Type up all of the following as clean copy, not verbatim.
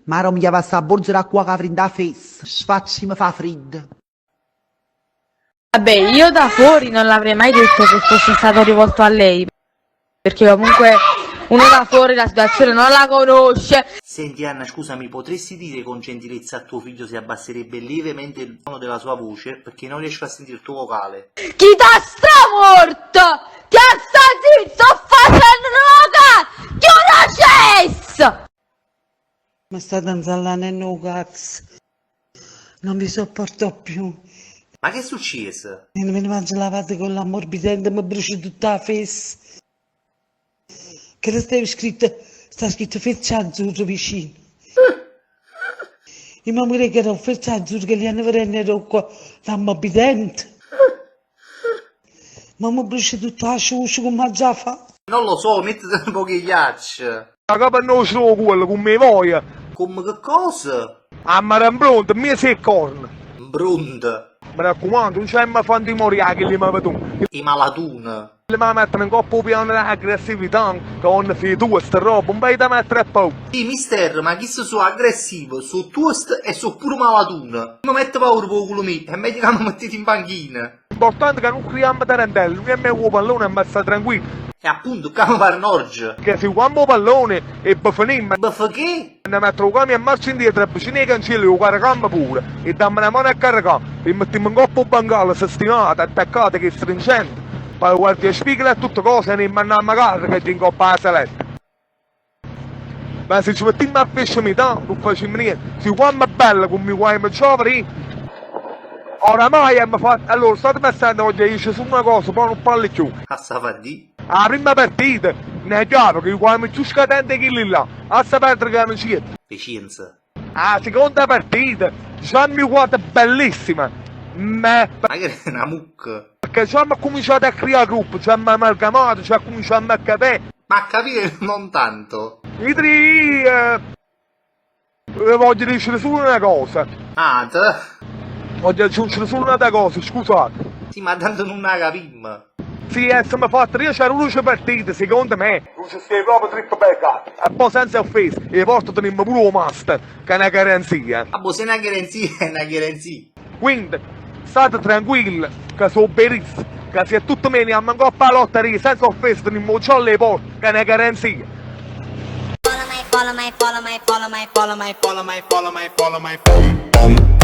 Ma non mi chiama sta borsa d'acqua che frinda face. Sfazzi mi fa freddo. Vabbè, io da fuori non l'avrei mai detto che fosse stato rivolto a lei, perché comunque uno da fuori la situazione non la conosce. Senti Anna, scusami, potresti dire con gentilezza a tuo figlio se abbasserebbe lievemente il tono della sua voce, perché non riesco a sentire il tuo vocale. Chi t'ha stramorto? Ti ha sta sto facendo droga! Chi una cessa! Mi sta danzando nel cazzo. Non mi sopporto più. Ma che è successo? E non mi mangio lavate con l'ammorbidente, mi brucio tutta la face. Che sta scritto feccia azzurro vicino. E mi pure che era un feccia azzurro che gli hanno preso qua l'ammorbidente. Ma mi brucio tutta la ciuccia come già fa. Non lo so, mettiti un po' di ghiaccio. La capa non so quello, come voglia. Come che cosa? A mare pronto, mi sei corno. Brund. Mi raccomando, non c'è mai fanti morire che li mi vedono. I malatun. Li mi mettono in coppa piano dell'aggressività, che hanno finito questa roba, un bel da mettere a poco. Sì, mister, ma chi sono aggressivo, su toast e su pure malatun. Mi mette paura per culo mio, è meglio che mi mettete in panchina. L'importante è che non creiamo tarantelli, non è meglio pallone e mi sta tranquillo. E appunto, che mi pare un orge. Che se quando pallone e buffanimmo, Ma che? ne metto il camion e marcio indietro e vicino ai cancelli lo caricammo pure. E dammi una mano a caricare, e mettiamo in coppa un bangalo sostinata, attaccata che stringente. Poi guardi a spiegare e tutte cose e ne mandiamo a casa che ti ingoppa la saletta. Ma se ci mettiamo a pesciamità, non facciamo niente. Se quando è bella come mi vuoi giovani, oramai abbiamo fatto. Allora, state pensando oggi esce su una cosa, poi non parli più. A sapere. La prima partita, ne è chiaro che quando più scadente che lì là, a sapere che non c'è. Pazienza. La seconda partita, diciamo guarda bellissima. Ma Ma che è una mucca? perché ci hanno cominciato a creare gruppo, ci hanno amalgamato, ci hanno cominciato a capire. Ma a capire non tanto. I tre, voglio dire solo una cosa. Ah, Voglio aggiungere solo una cosa, scusate. sì, ma tanto non la capimmo. Sì, siamo fatti riesce a 11 partite, secondo me. Non ci stai proprio troppo beccato. E poi senza offesa, e porto teniamo pure un master, che è una garanzia. Ah, boh, se è una garanzia, è una garanzia. Quindi, state tranquilli, che sono benissimo, che se tutto bene, a coppa la lotteria, senza offesa, teniamo un ciollo alle porte, che è una garanzia. Follow my, follow my, follow my, follow my, follow my, follow my, follow my,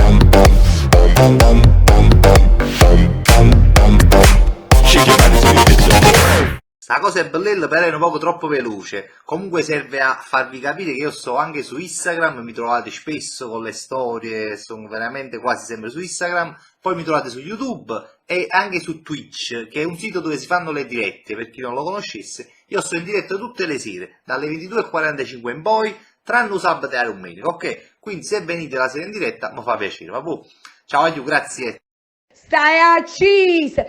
Sta cosa è bella, però è un poco troppo veloce. Comunque serve a farvi capire che io sto anche su Instagram, mi trovate spesso con le storie, sono veramente quasi sempre su Instagram. Poi mi trovate su YouTube e anche su Twitch, che è un sito dove si fanno le dirette, per chi non lo conoscesse. Io sto in diretta tutte le sere, dalle 22:45 in poi, tranne sabato e domenica, ok? Quindi se venite la sera in diretta mi fa piacere, vabbè. Ciao, aiuto, grazie. Stai accesa!